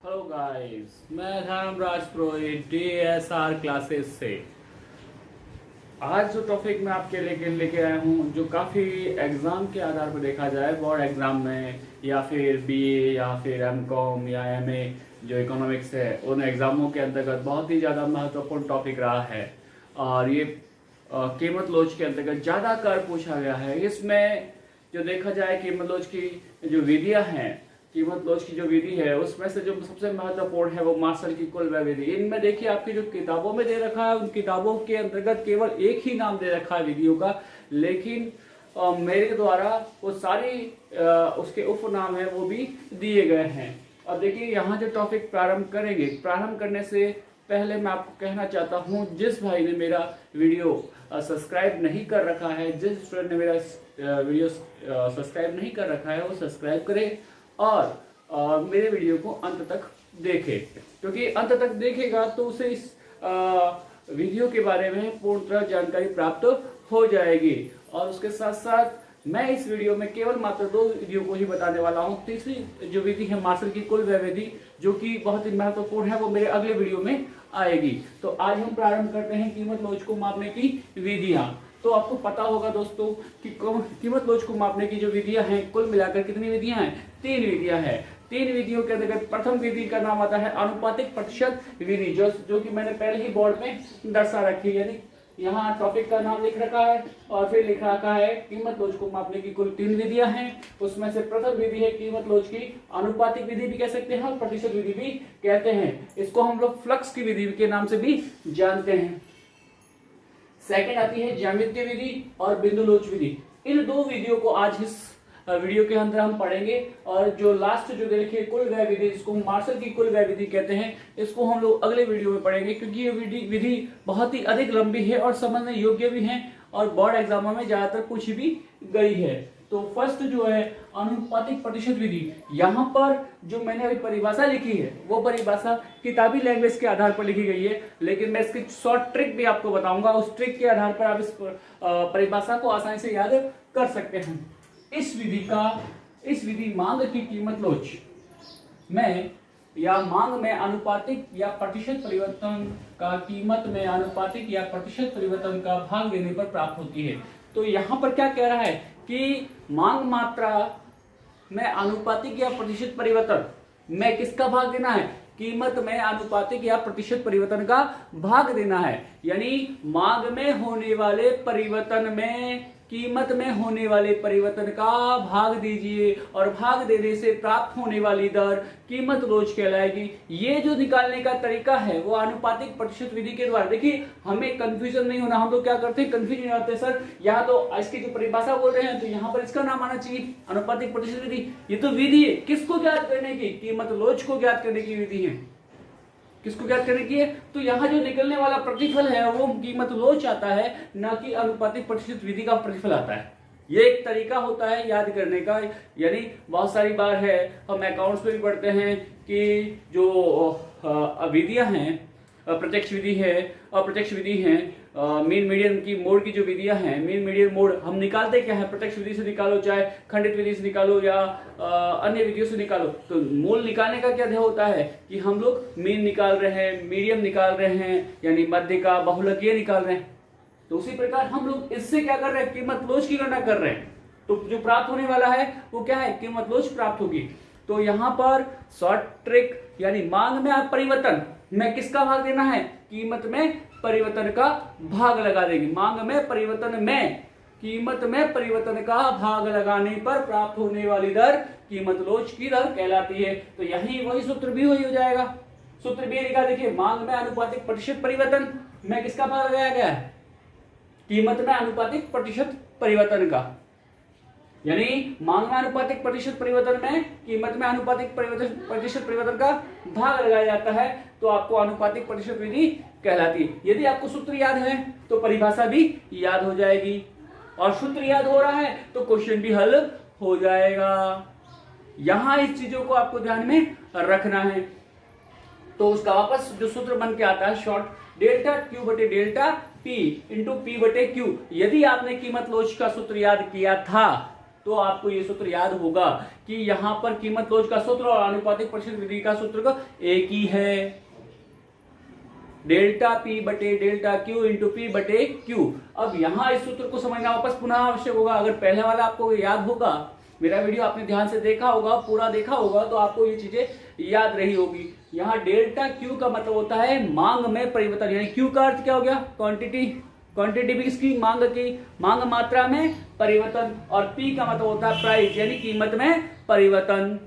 Hello guys, मैं धर्मराज पुरोहित DSR classes से। आज जो टॉपिक मैं आपके लेके आया हूँ, जो काफ़ी एग्ज़ाम के आधार पर देखा जाए, बोर्ड एग्ज़ाम में या फिर BA या फिर MCOM या MA जो इकोनॉमिक्स है, उन एग्ज़ामों के अंतर्गत बहुत ही ज़्यादा महत्वपूर्ण टॉपिक रहा है। और ये कीमत लोच के अंतर्गत ज़्यादा कर पूछा गया है। इसमें जो देखा जाए कीमत लोच की जो विधियाँ हैं, कीमत लोच की जो विधि है, उसमें से जो सबसे महत्वपूर्ण है वो मार्शल की कुल व्यय विधि। इनमें देखिए, आपकी जो किताबों में दे रखा है, उन किताबों के अंतर्गत केवल एक ही नाम दे रखा है विधियों का, लेकिन मेरे द्वारा वो सारी उसके उपनाम है वो भी दिए गए हैं। अब देखिए, यहाँ जो टॉपिक प्रारंभ करेंगे, प्रारंभ करने से पहले मैं आपको कहना चाहता हूँ, जिस भाई ने मेरा वीडियो सब्सक्राइब नहीं कर रखा है, जिस स्टूडेंट ने मेरा वीडियो सब्सक्राइब नहीं कर रखा है, वो सब्सक्राइब करे और मेरे वीडियो को अंत तक देखे, क्योंकि अंत तक देखेगा तो उसे इस वीडियो के बारे में पूर्णतः जानकारी प्राप्त हो जाएगी। और उसके साथ साथ मैं इस वीडियो में केवल मात्र 2 विधियों को ही बताने वाला हूं। तीसरी जो विधि है मार्शल की कुल व्यय विधि, जो कि बहुत ही महत्वपूर्ण है, वो मेरे अगले वीडियो में आएगी। तो आज हम प्रारंभ करते हैं कीमत लोच को मापने की विधियां। तो आपको पता होगा दोस्तों कि कीमत लोच को मापने की जो विधियां हैं, कुल मिलाकर कितनी विधियां हैं? 3 विधियां हैं। 3 विधियों के अंतर्गत प्रथम विधि का नाम आता है अनुपातिक प्रतिशत विधि, जो कि मैंने पहले ही बोर्ड में दर्शा रखी है। यानी यहाँ टॉपिक का नाम लिख रखा है और फिर लिख रखा है कीमत लोच को मापने की कुल 3 विधियां हैं। उसमें से प्रथम विधि है कीमत लोच की अनुपातिक विधि भी कह सकते हैं और प्रतिशत विधि भी कहते हैं। इसको हम लोग फ्लक्स की विधि के नाम से भी जानते हैं। सेकंड आती है ज्यामितीय विधि और बिंदु लोच विधि। इन 2 विधियों को आज इस वीडियो के अंदर हम पढ़ेंगे। और जो लास्ट जो देखिए कुल व्यय विधि, इसको मार्शल की कुल व्यय विधि कहते हैं, इसको हम लोग अगले वीडियो में पढ़ेंगे, क्योंकि ये विधि बहुत ही अधिक लंबी है और समझने योग्य भी है और बोर्ड एग्जामों में ज्यादातर पूछी भी गई है। तो फर्स्ट जो है अनुपातिक प्रतिशत विधि, यहाँ पर जो मैंने अभी परिभाषा लिखी है वो परिभाषा किताबी लैंग्वेज के आधार पर लिखी गई है, लेकिन मैं इसकी शॉर्ट ट्रिक भी आपको बताऊंगा। उस ट्रिक के आधार पर आप इस परिभाषा को आसानी से याद कर सकते हैं। इस विधि मांग की कीमत लोच में या मांग में अनुपातिक या प्रतिशत परिवर्तन का कीमत में अनुपातिक या प्रतिशत परिवर्तन का भाग देने पर प्राप्त होती है। तो यहाँ पर क्या कह रहा है कि मांग मात्रा में अनुपातिक या प्रतिशत परिवर्तन में किसका भाग देना है? कीमत में अनुपातिक या प्रतिशत परिवर्तन का भाग देना है। यानी मांग में होने वाले परिवर्तन में कीमत में होने वाले परिवर्तन का भाग दीजिए और भाग देने से प्राप्त होने वाली दर कीमत लोच कहलाएगी। ये जो निकालने का तरीका है वो अनुपातिक प्रतिशत विधि के द्वारा। देखिए, हमें कंफ्यूजन नहीं होना। हम लोग क्या करते हैं, कंफ्यूज नहीं होते सर, यहाँ तो इसकी जो परिभाषा बोल रहे हैं तो यहाँ पर इसका नाम आना चाहिए अनुपातिक प्रतिशत विधि। ये तो विधि है किसको ज्ञात करने की? कीमत लोच को ज्ञात करने की विधि है। किसको ज्ञात करने की है? तो यहाँ जो निकलने वाला प्रतिफल है वो कीमत लोच आता है, ना कि अनुपातिक प्रतिशत विधि का प्रतिफल आता है। ये एक तरीका होता है याद करने का। यानी बहुत सारी बार है, हम अकाउंट्स में भी पढ़ते हैं कि जो विधियां हैं, प्रत्यक्ष विधि है, अप्रत्यक्ष विधि है, मीन मीडियन की मोड की जो विधियां हैं, मीन मीडियन मोड हम निकालते क्या है? प्रत्यक्ष विधि से निकालो, चाहे खंडित विधि से निकालो या अन्य विधियों से निकालो। तो मूल निकालने का क्या ध्येय होता है कि हम लोग मीन निकाल रहे हैं, मीडियम निकाल रहे हैं, यानी मध्य का बहुलकीय निकाल रहे हैं। तो उसी प्रकार हम लोग इससे क्या कर रहे हैं? कीमत लोच की गणना कर रहे हैं। तो जो प्राप्त होने वाला है वो क्या है? कीमत लोच प्राप्त होगी। तो यहाँ पर शॉर्ट ट्रिक, यानी मांग में परिवर्तन में किसका भाग देना है? कीमत में परिवर्तन का भाग लगा देगी। मांग में परिवर्तन में कीमत में परिवर्तन का भाग लगाने पर प्राप्त होने वाली दर कीमत लोच की दर कहलाती है। तो यही वही सूत्र भी वही हो जाएगा। सूत्र भी लिखा, देखिए, मांग में अनुपातिक प्रतिशत परिवर्तन में किसका भाग लगाया गया है? कीमत में अनुपातिक प्रतिशत परिवर्तन का। यानी मांग में अनुपातिक प्रतिशत परिवर्तन में कीमत में अनुपातिक प्रतिशत परिवर्तन का भाग लगाया जाता है, तो आपको अनुपातिक प्रतिशत विधि कहलाती है। यदि आपको सूत्र याद है तो परिभाषा भी याद हो जाएगी, और सूत्र याद हो रहा है तो क्वेश्चन भी हल हो जाएगा। यहां इस चीजों को आपको ध्यान में रखना है। तो उसका वापस जो सूत्र बन के आता है शॉर्ट, डेल्टा क्यू बटे डेल्टा पी इंटू पी बटे क्यू। यदि आपने कीमत लोच का सूत्र याद किया था तो आपको ये सूत्र याद होगा कि यहाँ पर कीमत लोच का सूत्र और आनुपातिक परिशुद्ध विधि का सूत्र का एक ही है, डेल्टा पी बटे डेल्टा क्यू इंटू पी बटे क्यू। अब यहां इस सूत्र को समझना वापस पुनः आवश्यक होगा। अगर पहले वाला आपको याद होगा, मेरा वीडियो आपने ध्यान से देखा होगा, पूरा देखा होगा, तो आपको ये चीजें याद रही होगी। यहाँ डेल्टा क्यू का मतलब होता है मांग में परिवर्तन, यानी क्यू का अर्थ क्या हो गया, क्वांटिटी, क्वांटिटी भी इसकी मांग की, मांग मात्रा में परिवर्तन, और पी का मतलब होता है प्राइस, यानी कीमत में परिवर्तन।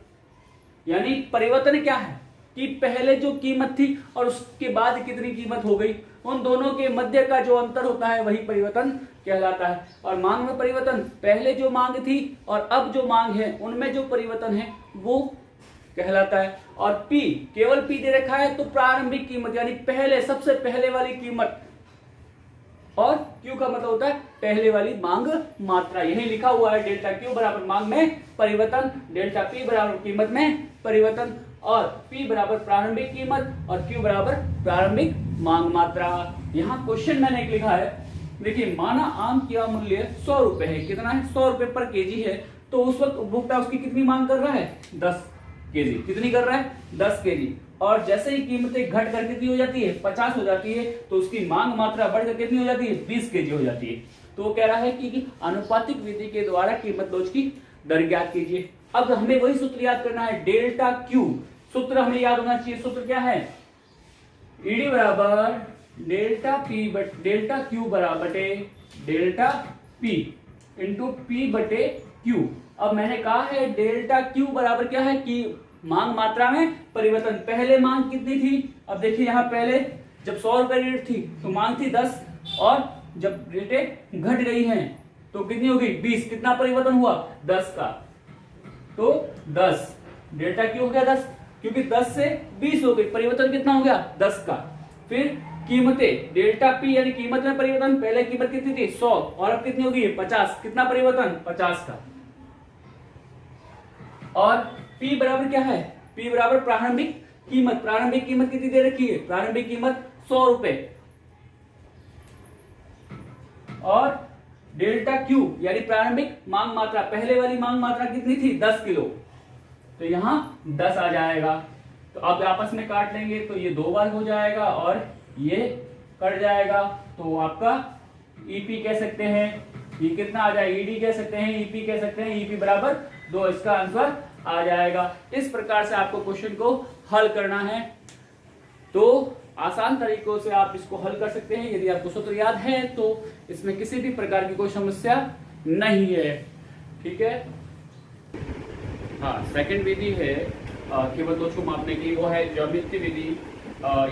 यानी परिवर्तन क्या है कि पहले जो कीमत थी और उसके बाद कितनी कीमत हो गई, उन दोनों के मध्य का जो अंतर होता है वही परिवर्तन कहलाता है। और मांग में परिवर्तन, पहले जो मांग थी और अब जो मांग है उनमें जो परिवर्तन है वो कहलाता है। और पी, केवल पी दे रखा है तो प्रारंभिक कीमत, यानी पहले, सबसे पहले वाली कीमत, और क्यू का मतलब होता है पहले वाली मांग मात्रा। यही लिखा हुआ है, डेल्टा क्यू बराबर मांग में परिवर्तन, डेल्टा पी बराबर कीमत में परिवर्तन, और P बराबर प्रारंभिक कीमत और Q बराबर प्रारंभिक मांग मात्रा। यहाँ क्वेश्चन मैंने एक लिखा है, देखिए माना आम का मूल्य 100 रुपए है, कितना है, 100 रुपए पर केजी है, तो उस वक्त उपभोक्ता उसकी कितनी मांग कर रहा है, 10 केजी। कितनी कर रहा है, 10 केजी। और जैसे ही कीमतें घट कर कितनी हो जाती है, 50 हो जाती है, तो उसकी मांग मात्रा बढ़कर कितनी हो जाती है, 20 केजी हो जाती है। तो वो कह रहा है कि आनुपातिक विधि के द्वारा कीमत लोच की दर ज्ञात कीजिए। अब हमें वही सूत्र याद करना है, डेल्टा क्यू, सूत्र हमें याद होना चाहिए। सूत्र क्या है, ईडी बराबर delta P but delta Q बराबर डेल्टा पी इंटू पी बटे क्यू। अब मैंने कहा है डेल्टा क्यू बराबर क्या है कि मांग मात्रा में परिवर्तन। पहले मांग कितनी थी, अब देखिए यहाँ पहले जब 100 रुपए रेट थी तो मांग थी 10, और जब रेटें घट गई हैं तो कितनी हो गई, 20। कितना परिवर्तन हुआ, 10 का, तो 10 डेल्टा क्यू हो गया 10, क्योंकि 10 से 20 हो गई, परिवर्तन कितना हो गया, 10 का। फिर कीमतें, डेल्टा पी यानी कीमत में परिवर्तन, पहले कीमत कितनी थी 100 और अब कितनी होगी 50, कितना परिवर्तन, 50 का। और पी बराबर क्या है, पी बराबर प्रारंभिक कीमत, प्रारंभिक कीमत कितनी दे रखी है, प्रारंभिक कीमत 100 रुपए, और डेल्टा क्यू यानी प्रारंभिक मांग मात्रा, पहले वाली मांग मात्रा कितनी थी, 10 किलो, तो यहां 10 आ जाएगा। तो अब आपस में काट लेंगे तो ये 2 बार हो जाएगा और ये कट जाएगा, तो आपका ईपी कह सकते हैं, ये कितना आ जाएगा, ईडी कह सकते हैं, ईपी कह सकते हैं, ईपी बराबर 2, इसका आंसर आ जाएगा। इस प्रकार से आपको क्वेश्चन को हल करना है, तो आसान तरीकों से आप इसको हल कर सकते हैं। यदि आपको सूत्र याद है तो इसमें किसी भी प्रकार की कोई समस्या नहीं है, ठीक है। हाँ, सेकंड विधि है कीमत लोच को मापने की, वो है ज्यामितीय विधि,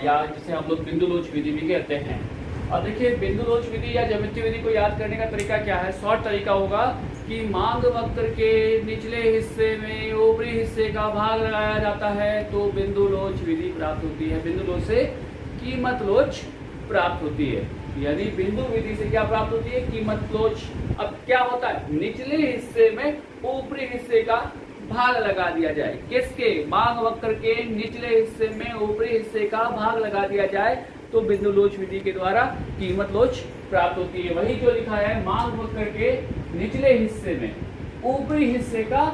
या जिसे हम लोग बिंदु लोच विधि भी कहते हैं। अब देखिए बिंदु लोच विधि या ज्यामितीय विधि को याद करने का तरीका क्या है, शॉर्ट तरीका होगा कि मांग वक्र के निचले हिस्से में ऊपरी हिस्से का भाग लगाया जाता है तो बिंदु लोच विधि प्राप्त होती है, बिंदु लोच से कीमत लोच प्राप्त होती है। यानी बिंदु विधि से क्या प्राप्त होती है, कीमत लोच। अब क्या होता है, निचले हिस्से में ऊपरी हिस्से का भाग लगा दिया जाए, किसके, मांग वक्र के निचले हिस्से में ऊपरी हिस्से का भाग लगा दिया जाए तो बिंदु लोच विधि के द्वारा कीमत लोच प्राप्त होती है। वही जो लिखा है, मांग वक्र के निचले हिस्से में ऊपरी हिस्से का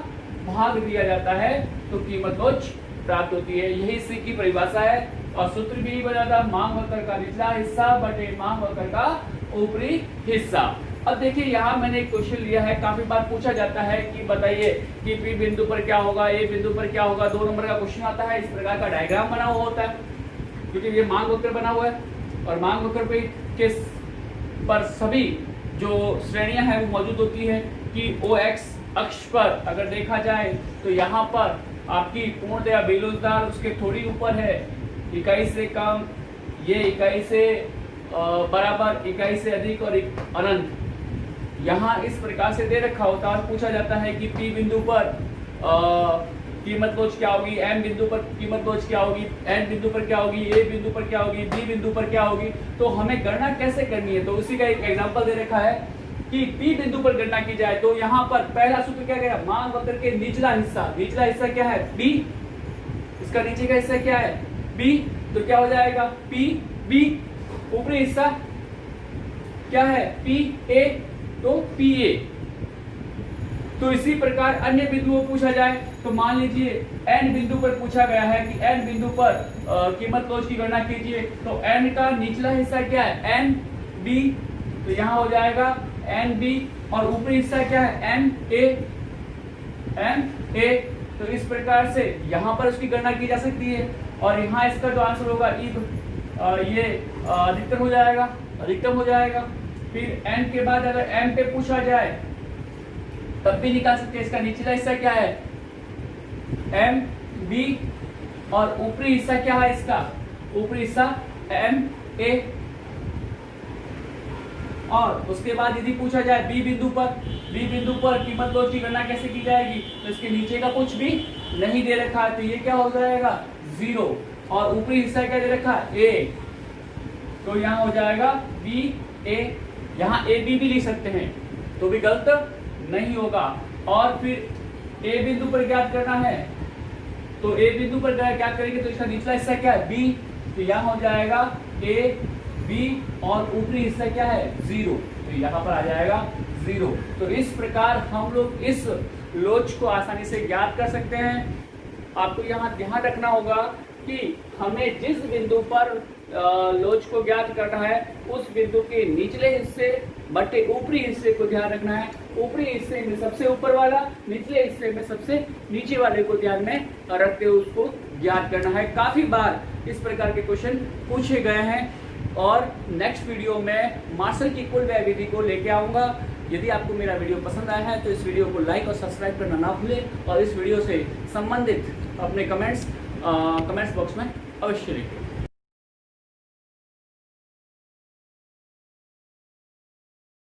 भाग दिया जाता है तो कीमत लोच प्राप्त होती है, यही इसी की परिभाषा है। और सूत्र भी बना था, मांग वक्र का निचला हिस्सा बटे मांग वक्र का ऊपरी हिस्सा। अब देखिए यहाँ मैंने एक क्वेश्चन लिया है, काफी बार पूछा जाता है कि बताइए कि पी बिंदु पर क्या होगा, ए बिंदु पर क्या होगा, 2 नंबर का क्वेश्चन आता है, इस प्रकार का डायग्राम बना हुआ होता है, क्योंकि ये मांग वक्र बना हुआ है और मांग वक्र पे किस पर सभी जो श्रेणियां हैं वो मौजूद होती है कि ओ एक्स अक्ष पर अगर देखा जाए तो यहाँ पर आपकी पूर्णतया बेरोजगार उसके थोड़ी ऊपर है, इकाई से कम, ये इकाई से बराबर, इकाई से अधिक और अनंत, यहाँ इस प्रकार से दे रखा होता है। और पूछा जाता है कि पी बिंदु पर कीमत लोच क्या होगी, एम बिंदु पर कीमत लोच क्या होगी, एन बिंदु पर क्या होगी, ए बिंदु पर क्या होगी, बी बिंदु पर क्या होगी, तो हमें गणना कैसे करनी है। तो उसी का एक एग्जांपल दे रखा है कि पी बिंदु पर गणना की जाए तो यहाँ पर पहला सूत्र क्या गया, मांग वक्र के निचला हिस्सा, निचला हिस्सा क्या है, बी, इसका नीचे का हिस्सा क्या है, बी, तो क्या हो जाएगा पी बी, ऊपरी हिस्सा क्या है, पी ए, तो पी ए, तो इसी प्रकार अन्य बिंदुओं पूछा जाए तो मान लीजिए n बिंदु पर पूछा गया है कि n बिंदु पर कीमत लोच की गणना कीजिए, तो n का निचला हिस्सा क्या है, n b, तो यहाँ हो जाएगा n b, और ऊपरी हिस्सा क्या है, n a। तो इस प्रकार से यहाँ पर उसकी गणना की जा सकती है, और यहाँ इसका जो आंसर होगा ये अधिकतम हो जाएगा। फिर n के बाद अगर m पे पूछा जाए तब भी निकाल सकते हैं। इसका निचला हिस्सा क्या है, m b, और ऊपरी हिस्सा क्या है, इसका ऊपरी हिस्सा m a। और उसके बाद यदि पूछा जाए b बिंदु पर कीमत लोच की गणना कैसे की जाएगी, तो इसके नीचे का कुछ भी नहीं दे रखा है, तो ये क्या हो जाएगा 0, और ऊपरी हिस्सा क्या दे रखा है a, तो यहाँ हो जाएगा b a। यहाँ a b भी लिख सकते हैं तो भी गलत नहीं होगा। और फिर a बिंदु पर ज्ञात करना है, तो a बिंदु पर ज्ञात करेंगे तो इसका निचला हिस्सा क्या है b, तो यहाँ हो जाएगा a b, और ऊपरी हिस्सा क्या है 0, तो यहाँ पर आ जाएगा 0। तो इस प्रकार हम लोग इस लोच को आसानी से ज्ञात कर सकते हैं। आपको यहाँ ध्यान रखना होगा कि हमें जिस बिंदु पर लोच को ज्ञात करना है उस बिंदु के निचले हिस्से बटे ऊपरी हिस्से को ध्यान रखना है। ऊपरी हिस्से में सबसे ऊपर वाला, निचले हिस्से में सबसे नीचे वाले को ध्यान में रखते हुए उसको ज्ञात करना है। काफी बार इस प्रकार के क्वेश्चन पूछे गए हैं, और नेक्स्ट वीडियो में मार्शल की कुल व्यय विधि को लेके आऊंगा। यदि आपको मेरा वीडियो पसंद आया है तो इस वीडियो को लाइक और सब्सक्राइब करना ना भूलें, और इस वीडियो से संबंधित अपने कमेंट्स बॉक्स में अवश्य लिखें।